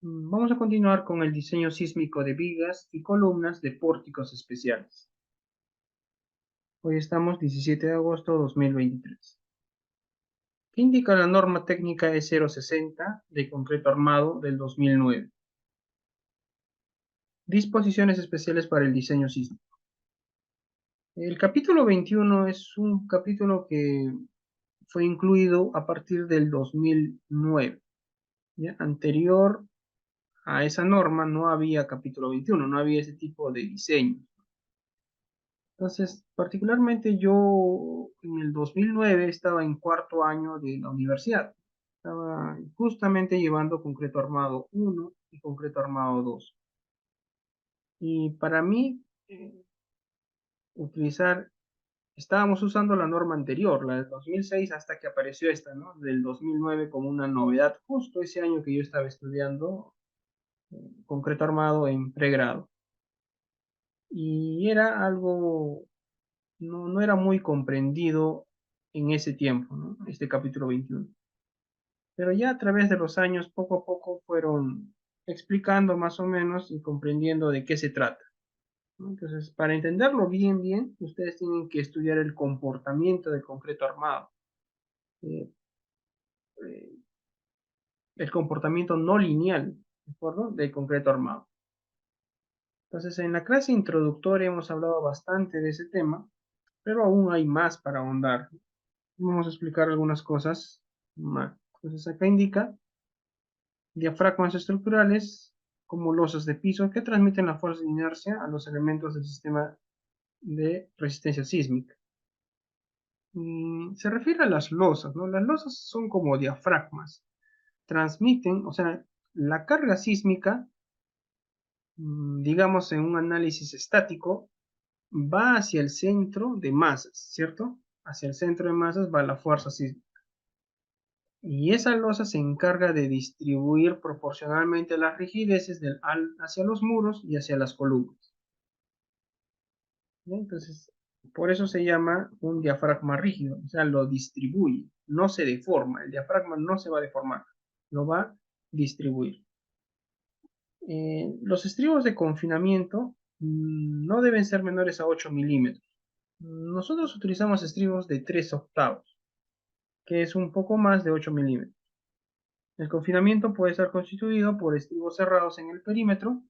Vamos a continuar con el diseño sísmico de vigas y columnas de pórticos especiales. Hoy estamos 17 de agosto de 2023. ¿Qué indica la norma técnica E060 de concreto armado del 2009? Disposiciones especiales para el diseño sísmico. El capítulo 21 es un capítulo que fue incluido a partir del 2009. ¿Ya? Anterior a esa norma no había capítulo 21, no había ese tipo de diseño. Entonces, particularmente yo en el 2009 estaba en cuarto año de la universidad. Estaba justamente llevando concreto armado 1 y concreto armado 2. Y para mí, utilizar, estábamos usando la norma anterior, la del 2006, hasta que apareció esta, ¿no? Del 2009 como una novedad, justo ese año que yo estaba estudiando concreto armado en pregrado. Y era algo no era muy comprendido en ese tiempo, ¿no? Este capítulo 21. Pero ya a través de los años, poco a poco fueron explicando más o menos y comprendiendo de qué se trata, ¿no? Entonces, para entenderlo bien, ustedes tienen que estudiar el comportamiento del concreto armado, eh, eh, el comportamiento no lineal, ¿de acuerdo? Del concreto armado. Entonces, en la clase introductoria hemos hablado bastante de ese tema, pero aún hay más para ahondar. Vamos a explicar algunas cosas más. Entonces acá indica diafragmas estructurales como losas de piso que transmiten la fuerza de inercia a los elementos del sistema de resistencia sísmica. Se refiere a las losas, ¿no? Las losas son como diafragmas, transmiten, o sea, la carga sísmica, digamos en un análisis estático, va hacia el centro de masas, ¿cierto? Hacia el centro de masas va la fuerza sísmica. Y esa losa se encarga de distribuir proporcionalmente las rigideces hacia los muros y hacia las columnas. ¿Sí? Entonces, por eso se llama un diafragma rígido, o sea, lo distribuye, no se deforma, el diafragma no se va a deformar, lo va a distribuir. Los estribos de confinamiento no deben ser menores a 8 milímetros. Nosotros utilizamos estribos de 3 octavos, que es un poco más de 8 milímetros. El confinamiento puede estar constituido por estribos cerrados en el perímetro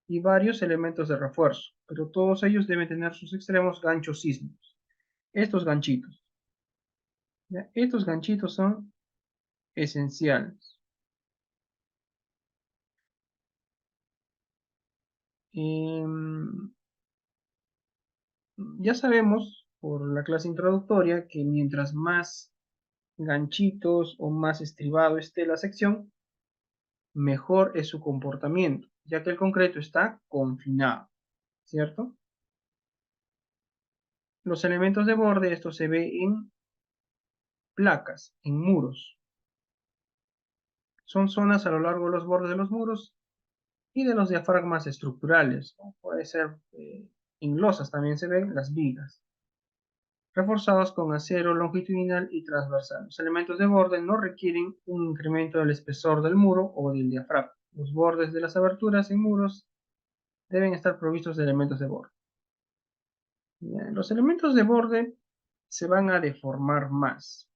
y varios elementos de refuerzo, pero todos ellos deben tener sus extremos ganchos sísmicos. Estos ganchitos, ¿ya? Estos ganchitos son esenciales. Ya sabemos por la clase introductoria que mientras más ganchitos o más estribado esté la sección, mejor es su comportamiento, ya que el concreto está confinado, ¿cierto? Los elementos de borde, esto se ve en placas, en muros. Son zonas a lo largo de los bordes de los muros y de los diafragmas estructurales, ¿no? Puede ser en losas también se ven las vigas, reforzados con acero longitudinal y transversal. Los elementos de borde no requieren un incremento del espesor del muro o del diafragma. Los bordes de las aberturas en muros deben estar provistos de elementos de borde. Bien, los elementos de borde se van a deformar más.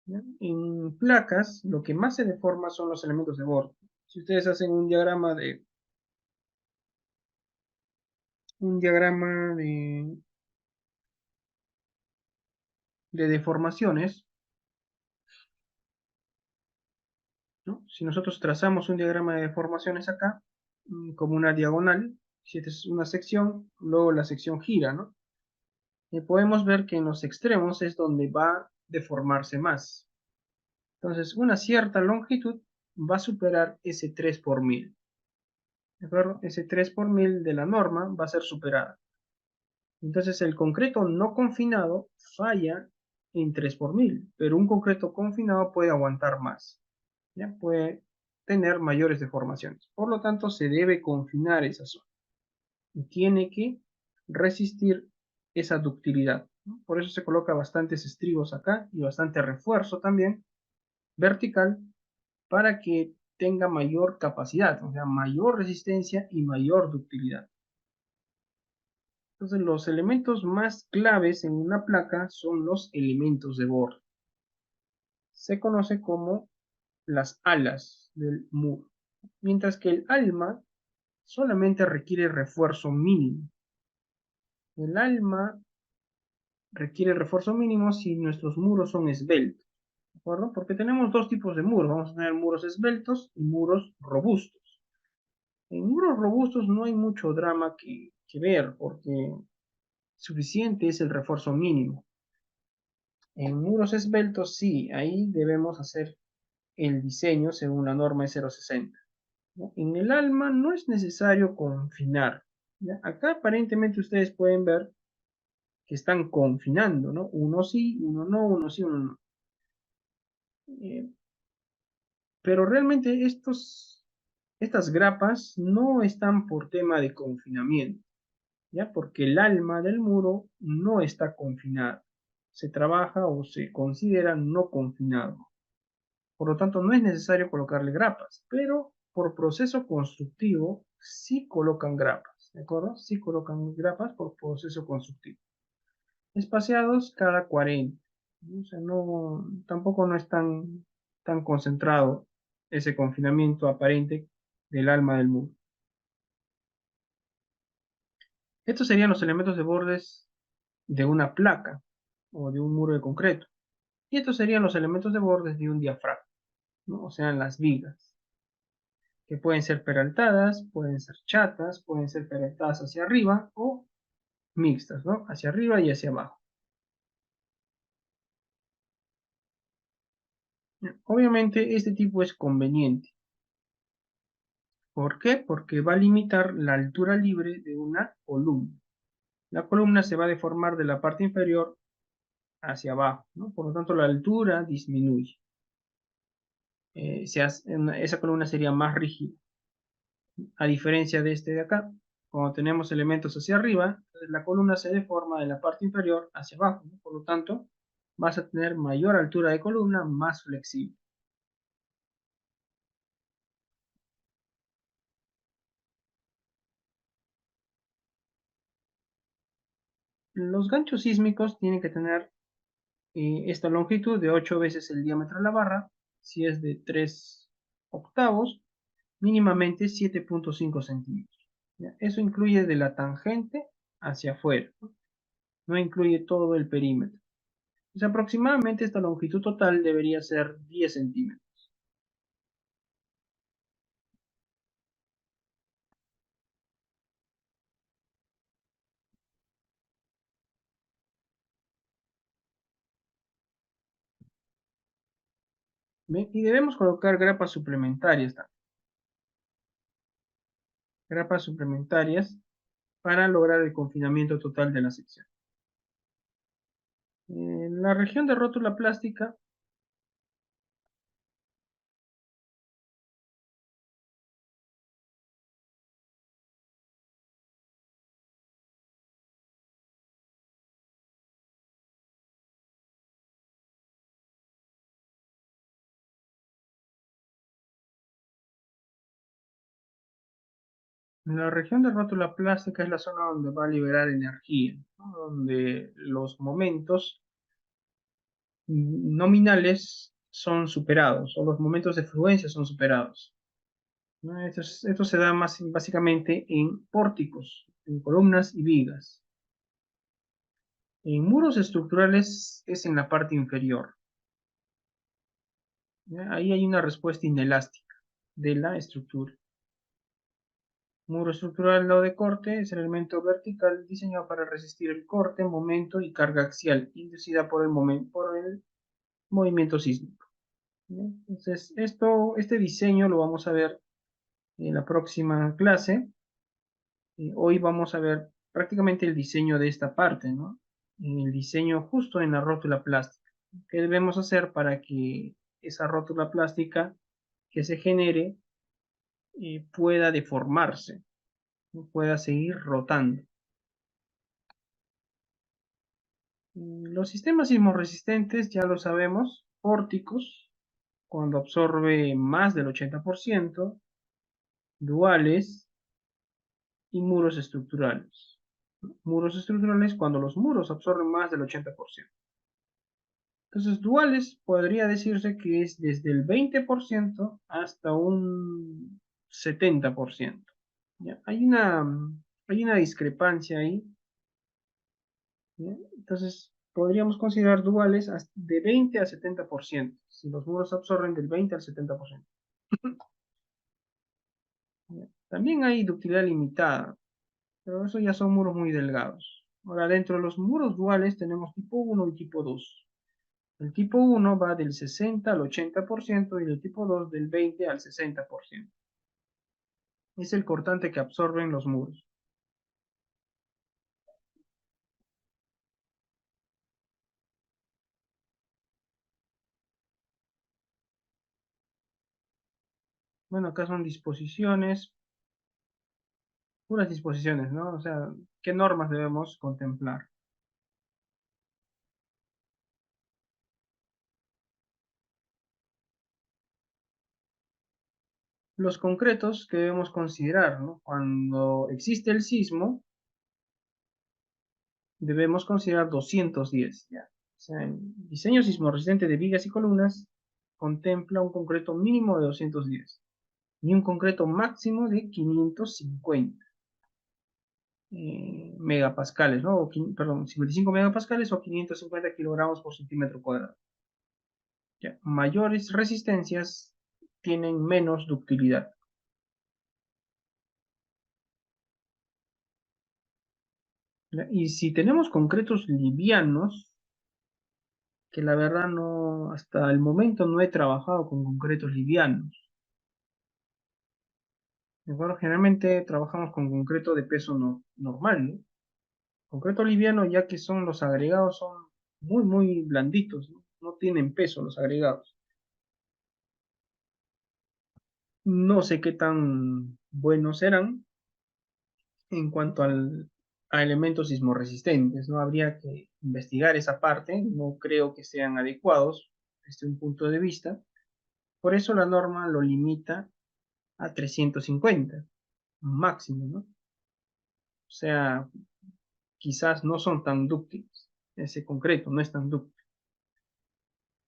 ¿Ya? En placas, lo que más se deforma son los elementos de borde. Si ustedes hacen un diagrama de deformaciones, ¿no? Si nosotros trazamos un diagrama de deformaciones acá, como una diagonal, si esta es una sección, luego la sección gira, ¿no? Podemos ver que en los extremos es donde va a deformarse más. Entonces, una cierta longitud va a superar ese 3 por mil. ¿De acuerdo? Ese 3 por mil de la norma va a ser superada. Entonces, el concreto no confinado falla en 3 por mil, pero un concreto confinado puede aguantar más. ¿Ya? Puede tener mayores deformaciones. Por lo tanto, se debe confinar esa zona y tiene que resistir esa ductilidad. ¿no? Por eso se coloca bastantes estribos acá y bastante refuerzo también vertical para que tenga mayor capacidad, o sea, mayor resistencia y mayor ductilidad. Entonces, los elementos más claves en una placa son los elementos de borde. Se conoce como las alas del muro, mientras que el alma solamente requiere refuerzo mínimo. El alma requiere refuerzo mínimo si nuestros muros son esbeltos, ¿de acuerdo? Porque tenemos dos tipos de muros. Vamos a tener muros esbeltos y muros robustos. En muros robustos no hay mucho drama que ver, porque suficiente es el refuerzo mínimo. En muros esbeltos sí, ahí debemos hacer el diseño según la norma E060, ¿no? En el alma no es necesario confinar, ¿ya? Acá aparentemente ustedes pueden ver que están confinando, ¿no? Uno sí, uno no, uno sí, uno no. Eh, pero realmente estas grapas no están por tema de confinamiento, ¿ya? Porque el alma del muro no está confinada. Se trabaja o se considera no confinado. Por lo tanto, no es necesario colocarle grapas, pero por proceso constructivo sí colocan grapas, ¿de acuerdo? Sí colocan grapas por proceso constructivo. Espaciados cada 40. ¿No? O sea, no, tampoco no es tan concentrado ese confinamiento aparente del alma del muro. Estos serían los elementos de bordes de una placa o de un muro de concreto. Y estos serían los elementos de bordes de un diafragma, ¿no? O sea, las vigas, que pueden ser peraltadas, pueden ser chatas, pueden ser peraltadas hacia arriba o mixtas, ¿no? Hacia arriba y hacia abajo. Obviamente este tipo es conveniente. ¿Por qué? Porque va a limitar la altura libre de una columna. La columna se va a deformar de la parte inferior hacia abajo, ¿no? Por lo tanto, la altura disminuye. Esa columna sería más rígida. A diferencia de este de acá, cuando tenemos elementos hacia arriba, la columna se deforma de la parte inferior hacia abajo, ¿no? Por lo tanto, vas a tener mayor altura de columna, más flexible. Los ganchos sísmicos tienen que tener esta longitud de 8 veces el diámetro de la barra. Si es de 3 octavos, mínimamente 7,5 centímetros. ¿Ya? Eso incluye de la tangente hacia afuera, ¿no? No incluye todo el perímetro. Pues aproximadamente esta longitud total debería ser 10 centímetros. ¿Ve? Y debemos colocar grapas suplementarias también. Grapas suplementarias para lograr el confinamiento total de la sección. En la región de rótula plástica, la región de rótula plástica es la zona donde va a liberar energía, ¿no? Donde los momentos nominales son superados, o los momentos de fluencia son superados, ¿no? Esto se da más básicamente en pórticos, en columnas y vigas. En muros estructurales es en la parte inferior, ¿ya? Ahí hay una respuesta inelástica de la estructura. Muro estructural al lado de corte es el elemento vertical diseñado para resistir el corte, momento y carga axial inducida por el movimiento sísmico. Entonces, este diseño lo vamos a ver en la próxima clase. Hoy vamos a ver prácticamente el diseño de esta parte, ¿no? El diseño justo en la rótula plástica. ¿Qué debemos hacer para que esa rótula plástica que se genere pueda deformarse, ¿no? Pueda seguir rotando? Los sistemas sismorresistentes, ya lo sabemos, pórticos, cuando absorbe más del 80%, duales y muros estructurales. Muros estructurales cuando los muros absorben más del 80%. Entonces, duales podría decirse que es desde el 20% hasta un 70%. ¿Ya? Hay una discrepancia ahí. ¿Ya? Entonces, podríamos considerar duales de 20 a 70%, si los muros absorben del 20 al 70%. ¿Ya? También hay ductilidad limitada, pero eso ya son muros muy delgados. Ahora, dentro de los muros duales tenemos tipo 1 y tipo 2. El tipo 1 va del 60 al 80% y el tipo 2 del 20 al 60%. Es el cortante que absorben los muros. Bueno, acá son disposiciones, puras disposiciones, ¿no? O sea, ¿qué normas debemos contemplar? Los concretos que debemos considerar, ¿no? Cuando existe el sismo, debemos considerar 210, ¿ya? O sea, el diseño sismorresistente de vigas y columnas contempla un concreto mínimo de 210 y un concreto máximo de 550 megapascales, ¿no? Perdón, 55 megapascales o 550 kilogramos por centímetro cuadrado. ¿Ya? Mayores resistencias tienen menos ductilidad. ¿Ya? Y si tenemos concretos livianos, que la verdad no, hasta el momento no he trabajado con concretos livianos. ¿De acuerdo? Generalmente trabajamos con concreto de peso normal, ¿no? Concreto liviano, ya que los agregados son muy, muy blanditos, ¿no? No tienen peso los agregados. No sé qué tan buenos serán en cuanto a elementos sismorresistentes, ¿no? Habría que investigar esa parte, no creo que sean adecuados desde un punto de vista. Por eso la norma lo limita a 350 máximo, ¿no? O sea, quizás no son tan dúctiles, ese concreto no es tan dúctil.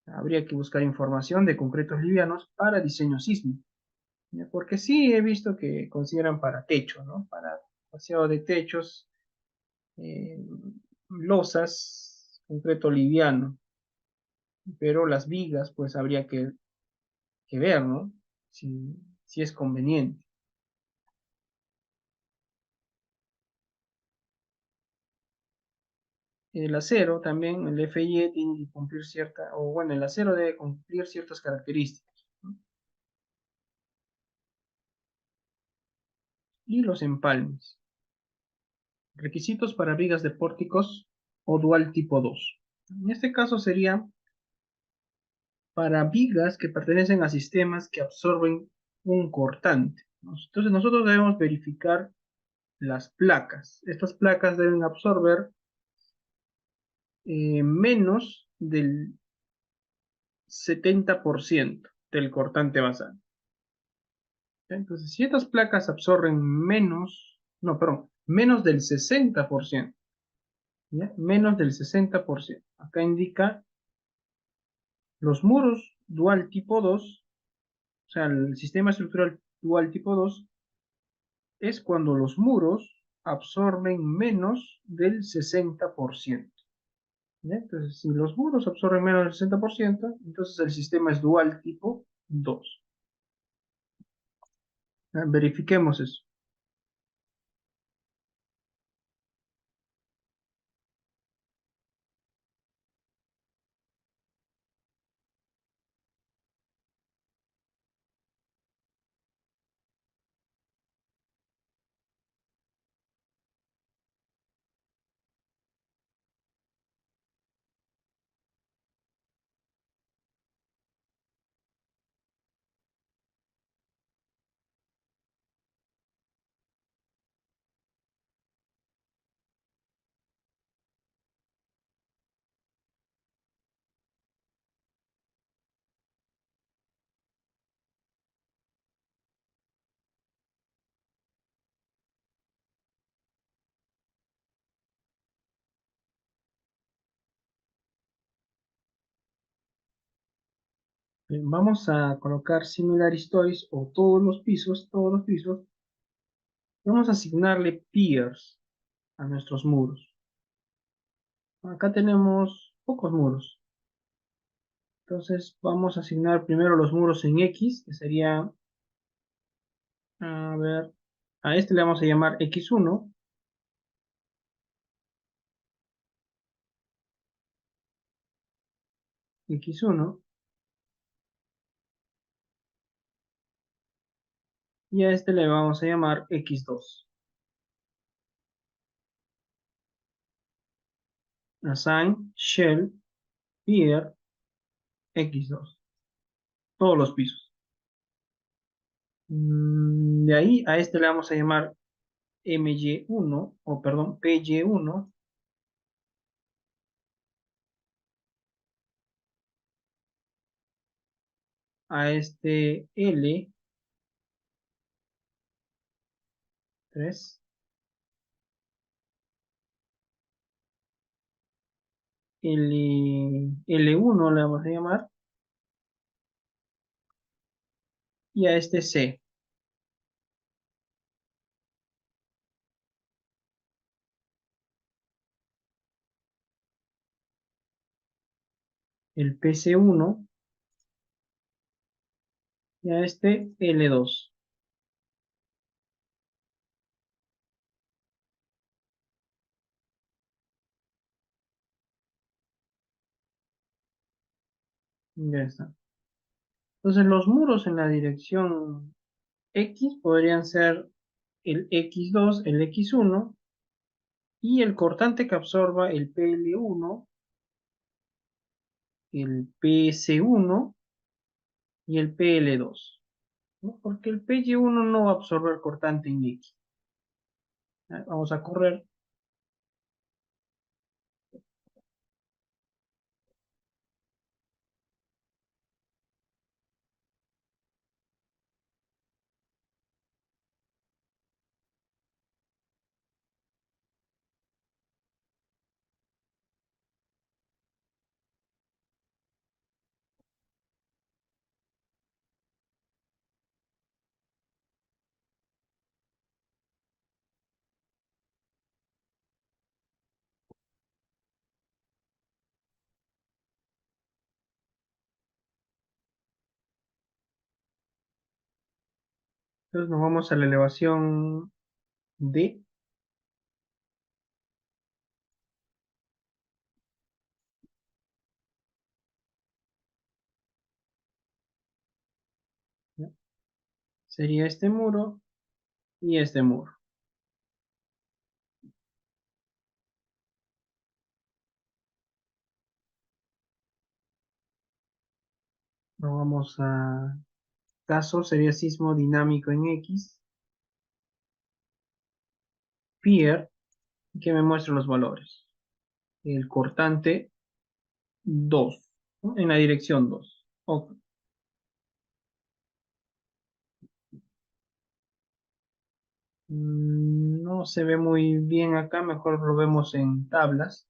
Habría que buscar información de concretos livianos para diseño sísmico, ¿ya? Porque sí he visto que consideran para techo, ¿no? Para vaciado de techos, eh, losas, concreto liviano, pero las vigas, pues habría que ver, ¿no? Si es conveniente. El acero también, el FIE tiene que cumplir o bueno, el acero debe cumplir ciertas características, ¿no? Y los empalmes. Requisitos para vigas de pórticos o dual tipo 2. En este caso sería para vigas que pertenecen a sistemas que absorben un cortante, ¿no? Entonces nosotros debemos verificar las placas. Estas placas deben absorber menos del 70% del cortante basal. Entonces, si estas placas absorben menos, no, perdón, menos del 60%, ¿ya? Menos del 60%. Acá indica los muros dual tipo 2, o sea, el sistema estructural dual tipo 2 es cuando los muros absorben menos del 60%. ¿Ya? Entonces, si los muros absorben menos del 60%, entonces el sistema es dual tipo 2. ¿Ya? Verifiquemos eso. Vamos a colocar similar stories o todos los pisos. Vamos a asignarle piers a nuestros muros. Acá tenemos pocos muros. Entonces vamos a asignar primero los muros en X, que sería, a ver, a este le vamos a llamar X1, X1, y a este le vamos a llamar X2. Assign shell pier X2. Todos los pisos. De ahí a este le vamos a llamar MY1, o perdón, PY1, a este L3, L1 le vamos a llamar, y a este C, el PC1, y a este L2. Ya está. Entonces los muros en la dirección X podrían ser el X2, el X1, y el cortante que absorba el PL1, el PS1 y el PL2, ¿no? Porque el PY1 no va a absorber cortante en X. Vamos a correr. Entonces nos vamos a la elevación D. ¿Ya? Sería este muro y este muro. Nos vamos a caso, sería sismo dinámico en X, pier, que me muestre los valores. El cortante 2, ¿no? En la dirección 2. Ok. No se ve muy bien acá, mejor lo vemos en tablas.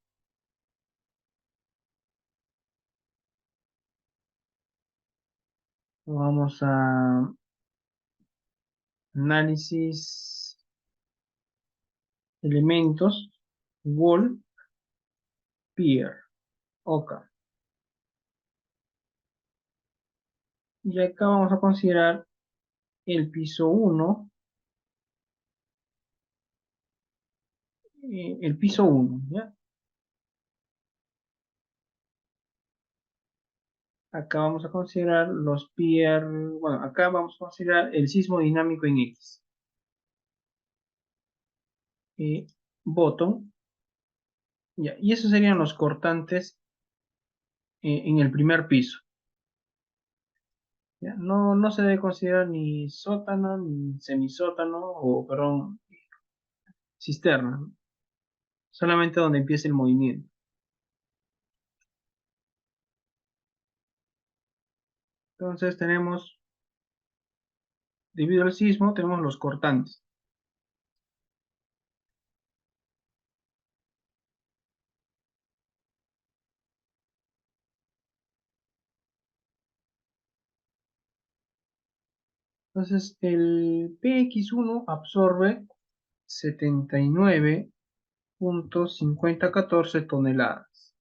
Vamos a análisis, elementos, wall, pier, ok. Y acá vamos a considerar el piso 1, el piso 1, ¿ya? Acá vamos a considerar los pier, bueno, acá vamos a considerar el sismo dinámico en X. Bottom, ya, y esos serían los cortantes en el primer piso. ¿Ya? No, no se debe considerar ni sótano, ni semisótano, o, perdón, cisterna, ¿no? Solamente donde empiece el movimiento. Entonces tenemos, debido al sismo, tenemos los cortantes. Entonces, el PX1 absorbe 79.5014 toneladas.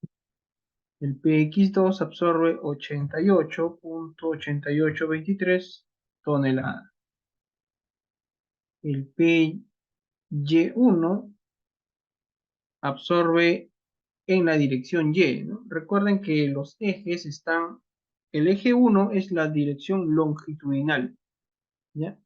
El PX2 absorbe 88.8823 toneladas. El PY1 absorbe en la dirección Y, ¿no? Recuerden que los ejes están, el eje 1 es la dirección longitudinal, ¿ya?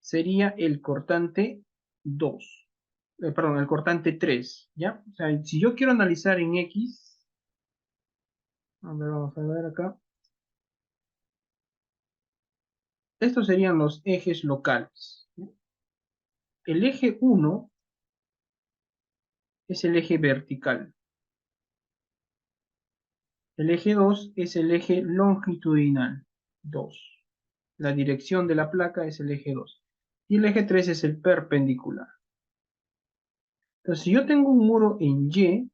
Sería el cortante 2, perdón, el cortante 3, ¿ya? O sea, si yo quiero analizar en X, a ver, vamos a ver acá, estos serían los ejes locales, ¿no? El eje 1 es el eje vertical, el eje 2 es el eje longitudinal, 2. La dirección de la placa es el eje 2. Y el eje 3 es el perpendicular. Entonces, si yo tengo un muro en Y,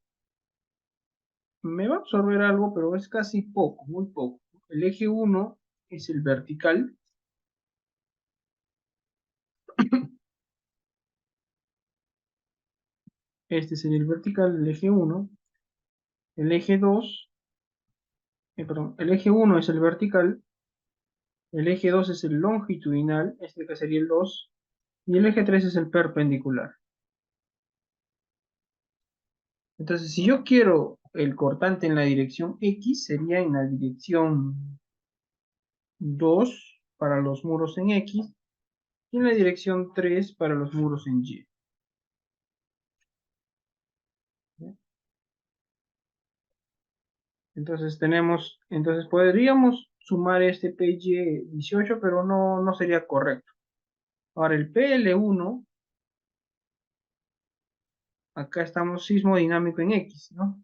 me va a absorber algo, pero es casi poco, muy poco. El eje 1 es el vertical. Este sería el vertical, el eje 1. El eje 2, perdón, el eje 1 es el vertical. El eje 2 es el longitudinal, este que sería el 2. Y el eje 3 es el perpendicular. Entonces, si yo quiero el cortante en la dirección X, sería en la dirección 2 para los muros en X y en la dirección 3 para los muros en Y. ¿Ya? Entonces podríamos sumar este PY18, pero no sería correcto. Ahora el PL1, acá estamos sismo dinámico en X, ¿no?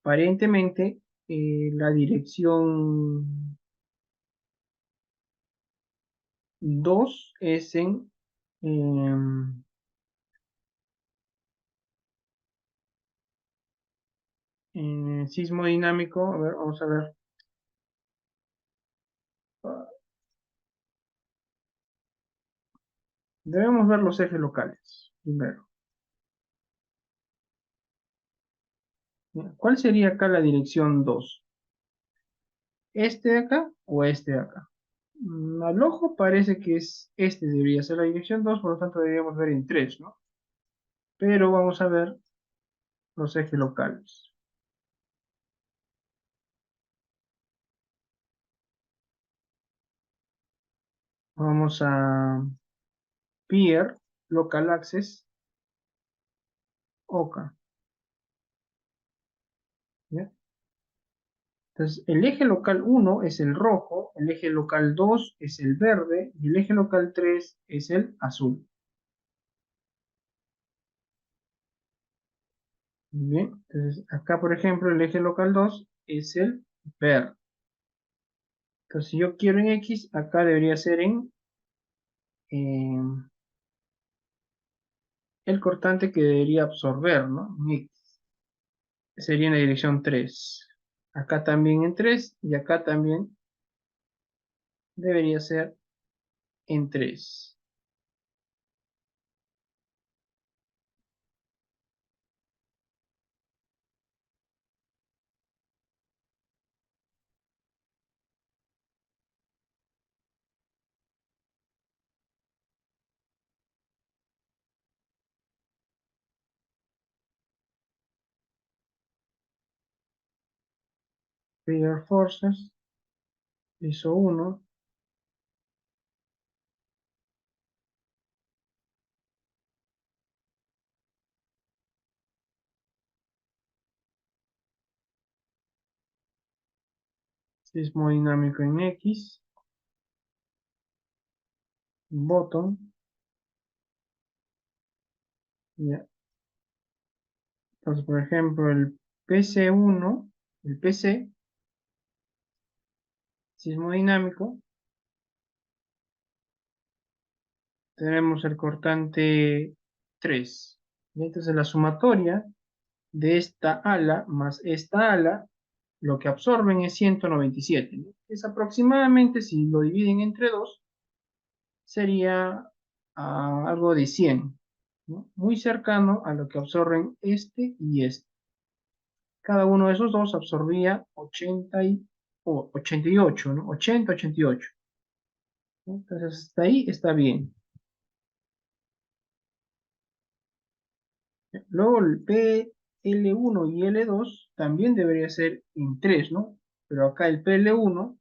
Aparentemente la dirección 2 es en sismo dinámico. A ver, vamos a ver. Debemos ver los ejes locales primero. ¿Cuál sería acá la dirección 2? ¿Este de acá o este de acá? Al ojo parece que es este debería ser la dirección 2, por lo tanto deberíamos ver en 3, ¿no? Pero vamos a ver los ejes locales. Vamos a Pier, Local Access, OCA, ¿ya? Entonces, el eje local 1 es el rojo, el eje local 2 es el verde y el eje local 3 es el azul. Bien, entonces acá, por ejemplo, el eje local 2 es el verde. Entonces, si yo quiero en X, acá debería ser en el cortante que debería absorber, ¿no? En X. Sería en la dirección 3. Acá también en 3 y acá también debería ser en 3. Trigger Forces, ISO 1, sismo dinámico en X, botón, ya. Entonces, por ejemplo, el PC1, el PC, sismo dinámico, tenemos el cortante 3. Y entonces la sumatoria de esta ala más esta ala, lo que absorben es 197, ¿no? Es aproximadamente, si lo dividen entre 2, sería algo de 100, ¿no? Muy cercano a lo que absorben este y este. Cada uno de esos dos absorbía 88, ¿no? 80, 88. ¿No? Entonces, hasta ahí está bien. Luego el PL1 y L2 también debería ser en 3, ¿no? Pero acá el PL1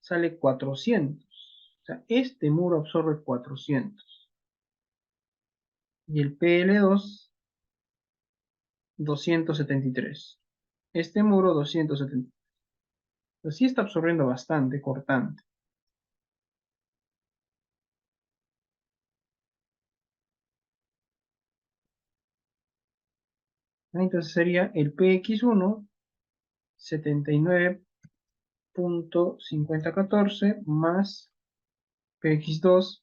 sale 400. O sea, este muro absorbe 400. Y el PL2, 273. Este muro, 270. Pues sí está absorbiendo bastante, cortante. Entonces sería el PX1, 79.5014 más PX2,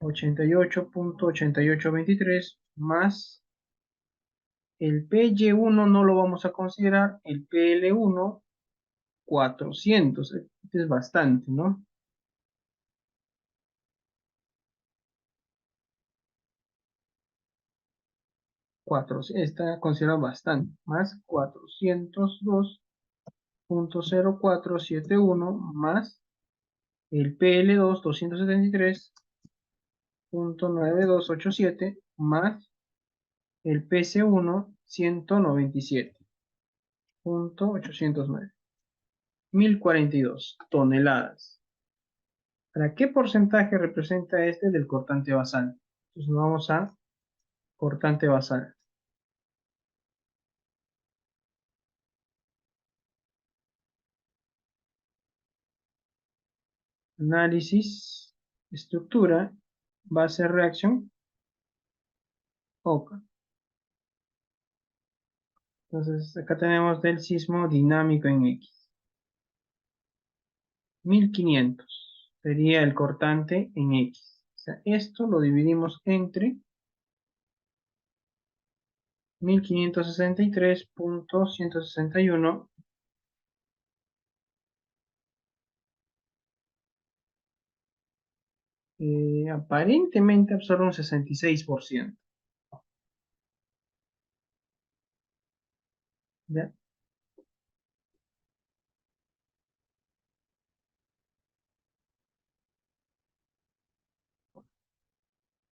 88.8823 más el PY1 no lo vamos a considerar, el PL1, 400. Este es bastante, ¿no? 4, está considerado bastante, más 402.0471 más el PL2, 273.9287 más el PC1, 197.809. 1042 toneladas. ¿Para qué porcentaje representa este del cortante basal? Entonces nos vamos a cortante basal. Análisis, estructura, base reacción, OCA. Entonces acá tenemos del sismo dinámico en X. 1500 sería el cortante en X. O sea, esto lo dividimos entre 1563.161. Aparentemente absorbe un 66%. ¿Ya?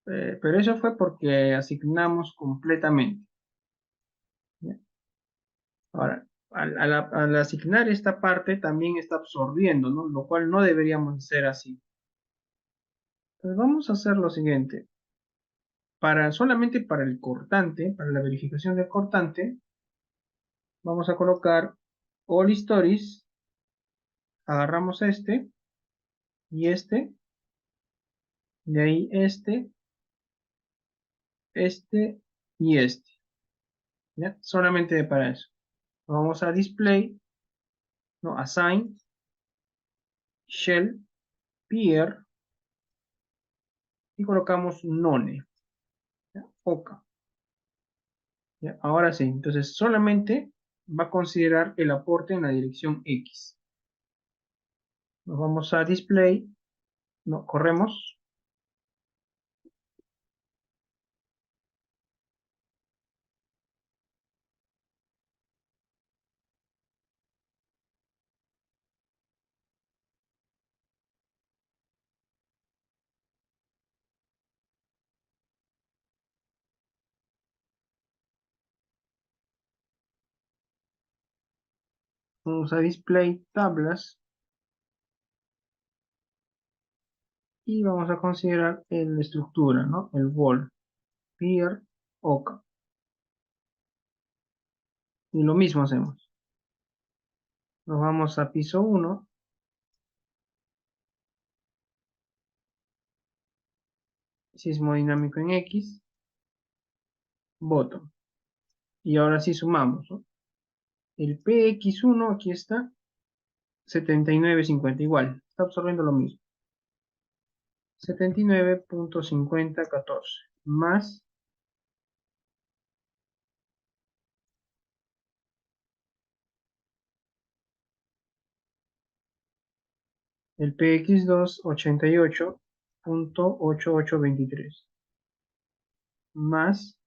Pero eso fue porque asignamos completamente. ¿Ya? Ahora, al asignar esta parte también está absorbiendo, ¿no? Lo cual no deberíamos hacer así. Entonces vamos a hacer lo siguiente. Solamente para el cortante, para la verificación del cortante, vamos a colocar all stories, agarramos y de ahí este y este. ¿Ya? Solamente para eso. Vamos a display, no, assign, shell, peer y colocamos none, ¿ya? Oca. ¿Ya? Ahora sí, entonces solamente va a considerar el aporte en la dirección X. Nos vamos a display, no, corremos, vamos a display tablas y vamos a considerar la estructura, ¿no? El wall, peer, oca. Y lo mismo hacemos. Nos vamos a piso 1, sismo dinámico en X, bottom. Y ahora sí sumamos, ¿no? El PX1 aquí está, 79.50 igual, está absorbiendo lo mismo. 79.5014 más el PX2, 88 19.8823 más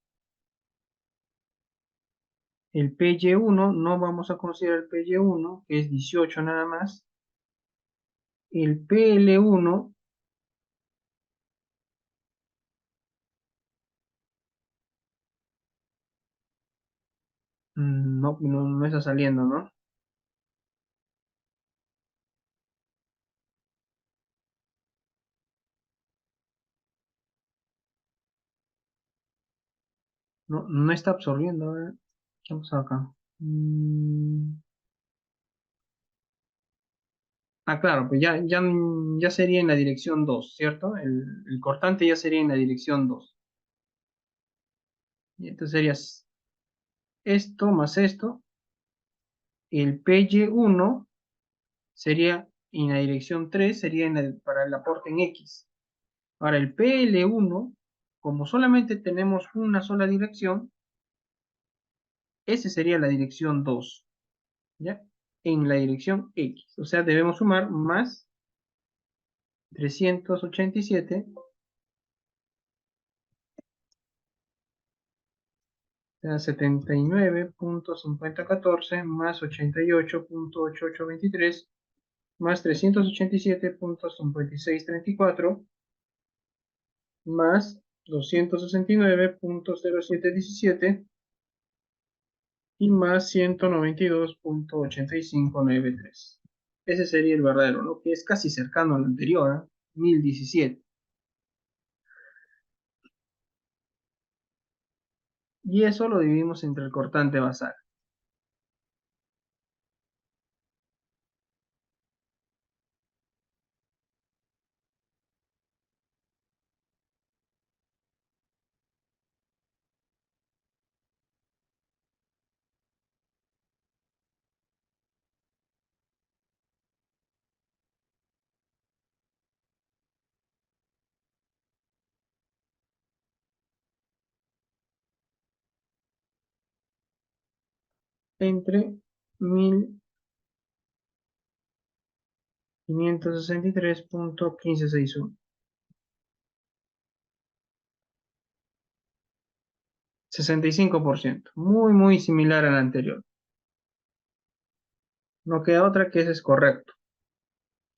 el PY1, no vamos a considerar el PY1, que es 18 nada más. El PL1, no está saliendo, ¿no? No está absorbiendo. A ver, ¿qué pasa acá? Claro, pues ya sería en la dirección 2, ¿cierto? El cortante ya sería en la dirección 2. Y entonces sería esto más esto. El PY1 sería en la dirección 3, sería para el aporte en X. Ahora el PL1, como solamente tenemos una sola dirección, ese sería la dirección 2, ¿ya? En la dirección X. O sea, debemos sumar más 387, o sea, 79.5014 más 88.8823 más 387.5634 más 269.0717 y más 192.8593. Ese sería el verdadero, ¿no? Que es casi cercano al anterior, ¿eh? 1017. Y eso lo dividimos entre el cortante basal. Entre 1563.1561. 65%. Muy, muy similar al anterior. No queda otra que ese es correcto.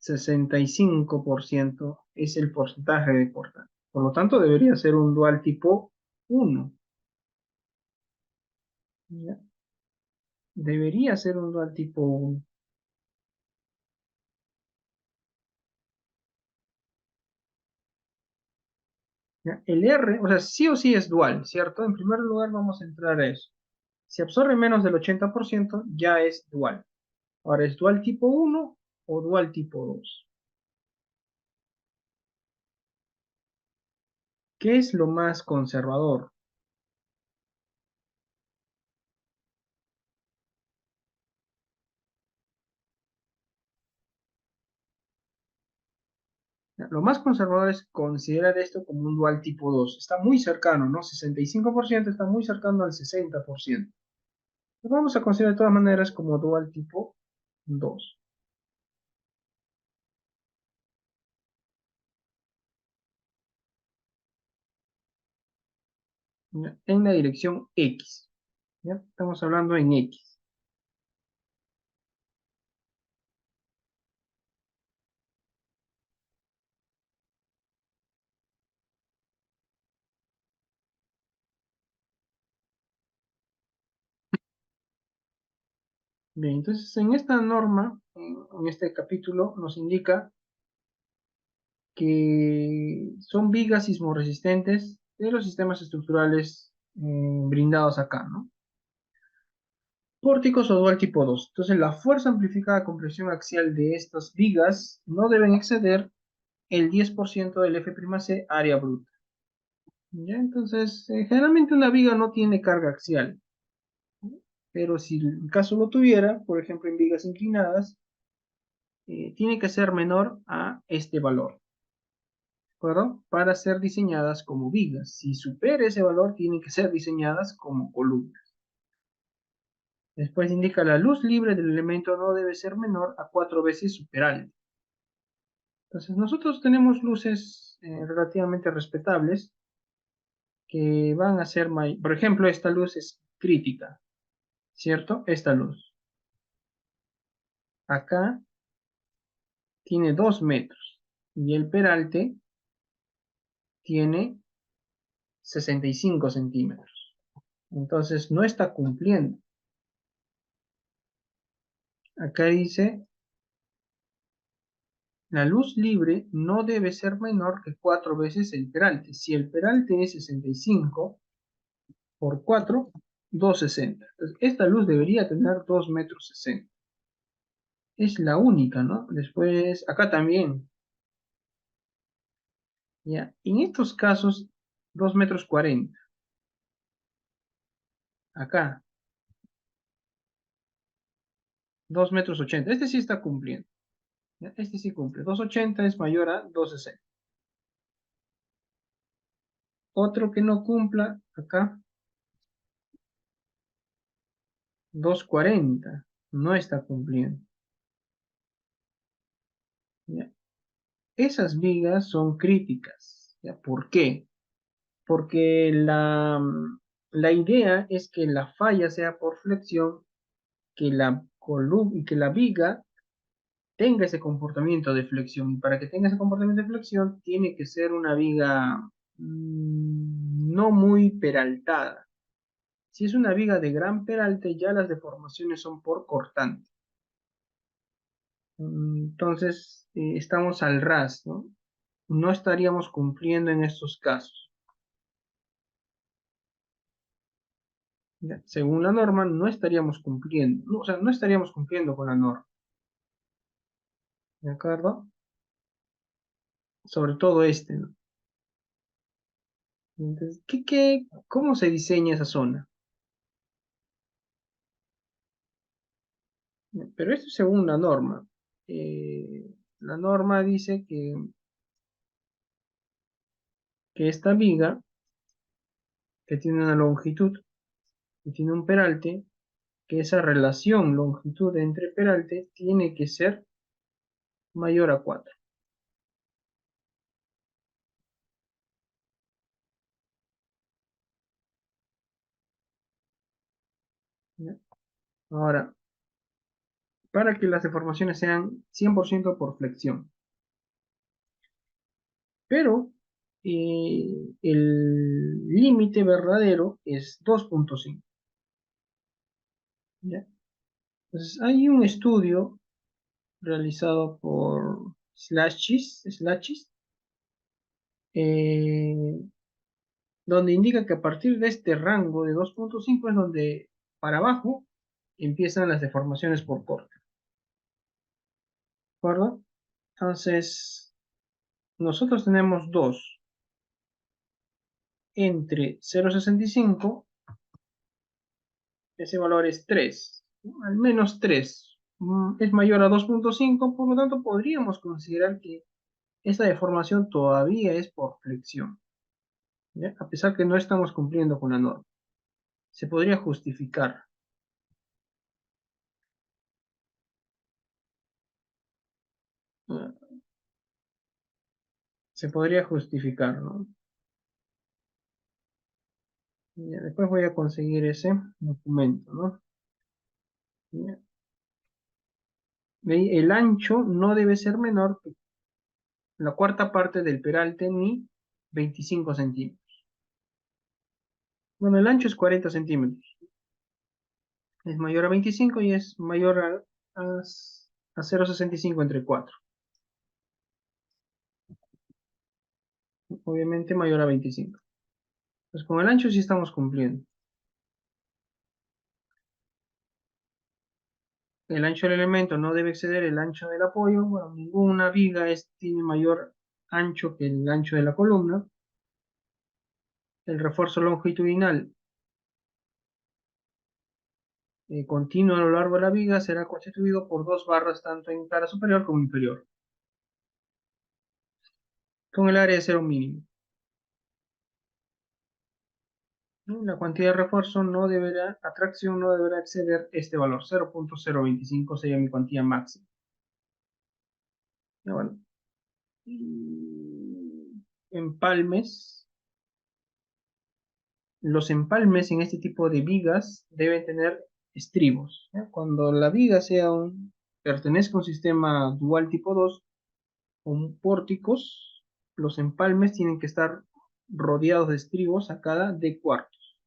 65% es el porcentaje de cortante. Por lo tanto, debería ser un dual tipo 1. ¿Ya? Debería ser un dual tipo 1. ¿Ya? El R, o sea, sí o sí es dual, ¿cierto? En primer lugar vamos a entrar a eso. Si absorbe menos del 80%, ya es dual. Ahora, ¿es dual tipo 1 o dual tipo 2? ¿Qué es lo más conservador? Lo más conservador es considerar esto como un dual tipo 2. Está muy cercano, ¿no? 65% está muy cercano al 60%. Lo vamos a considerar de todas maneras como dual tipo 2. ¿Ya? En la dirección X. ¿Ya? Estamos hablando en X. Bien, entonces en esta norma, en este capítulo, nos indica que son vigas sismorresistentes de los sistemas estructurales brindados acá, ¿no? Pórticos o dual tipo 2. Entonces, la fuerza amplificada con presión axial de estas vigas no deben exceder el 10% del F'C área bruta. ¿Ya? Entonces, generalmente una viga no tiene carga axial, pero si en caso lo tuviera, por ejemplo en vigas inclinadas, tiene que ser menor a este valor, ¿de acuerdo? Para ser diseñadas como vigas. Si supera ese valor, tienen que ser diseñadas como columnas. Después indica la luz libre del elemento no debe ser menor a 4 veces superalto. Entonces, nosotros tenemos luces relativamente respetables que van a ser, por ejemplo, esta luz es crítica, ¿cierto? Esta luz. Acá tiene 2 metros y el peralte tiene 65 centímetros. Entonces, no está cumpliendo. Acá dice, la luz libre no debe ser menor que 4 veces el peralte. Si el peralte es 65 por 4, 260. Entonces, esta luz debería tener 2 metros 60. Es la única, ¿no? Después, acá también. ¿Ya? En estos casos, 2 metros 40. Acá, 2 metros 80. Este sí está cumpliendo. ¿Ya? Este sí cumple. 280 es mayor a 260. Otro que no cumpla, acá, 240. No está cumpliendo. ¿Ya? Esas vigas son críticas. ¿Ya? ¿Por qué? Porque la idea es que la falla sea por flexión, que la columna y que la viga tenga ese comportamiento de flexión. Y para que tenga ese comportamiento de flexión, tiene que ser una viga no muy peraltada. Si es una viga de gran peralte, ya las deformaciones son por cortante. Entonces, estamos al ras, ¿no? No estaríamos cumpliendo en estos casos. ¿Ya? Según la norma, no estaríamos cumpliendo. No, o sea, no estaríamos cumpliendo con la norma. ¿De acuerdo? Sobre todo este, ¿no? Entonces, cómo se diseña esa zona? Pero esto es según la norma. La norma dice que esta viga, que tiene una longitud y tiene un peralte, que esa relación longitud entre peralte tiene que ser mayor a 4. ¿Ya? Ahora, para que las deformaciones sean 100% por flexión. Pero el límite verdadero es 2.5. ¿Ya? Entonces, hay un estudio realizado por Slachis, eh, donde indica que a partir de este rango de 2.5 es donde para abajo empiezan las deformaciones por corte. ¿De acuerdo? Entonces, nosotros tenemos dos entre 0.65, ese valor es 3, ¿no? Al menos 3. Es mayor a 2.5, por lo tanto podríamos considerar que esta deformación todavía es por flexión, ¿ya? A pesar que no estamos cumpliendo con la norma. Se podría justificar. ¿No? Se podría justificar, ¿no? Ya, después voy a conseguir ese documento, ¿no? Ya. El ancho no debe ser menor que la cuarta parte del peralte ni 25 centímetros. Bueno, el ancho es 40 centímetros. Es mayor a 25 y es mayor a 0.65 entre 4. Obviamente mayor a 25. Pues con el ancho sí estamos cumpliendo. El ancho del elemento no debe exceder el ancho del apoyo. Bueno, ninguna viga tiene mayor ancho que el ancho de la columna. El refuerzo longitudinal continuo a lo largo de la viga será constituido por dos barras tanto en cara superior como inferior, con el área de cero mínimo. ¿No? La cantidad de refuerzo no deberá, atracción no deberá exceder este valor, 0.025 sería mi cuantía máxima. Ya, bueno, empalmes. Los empalmes en este tipo de vigas deben tener estribos, ¿ya? Cuando la viga pertenezca a un sistema dual tipo 2 con pórticos, los empalmes tienen que estar rodeados de estribos a cada D cuartos.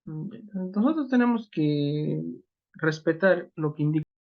Nosotros tenemos que respetar lo que indica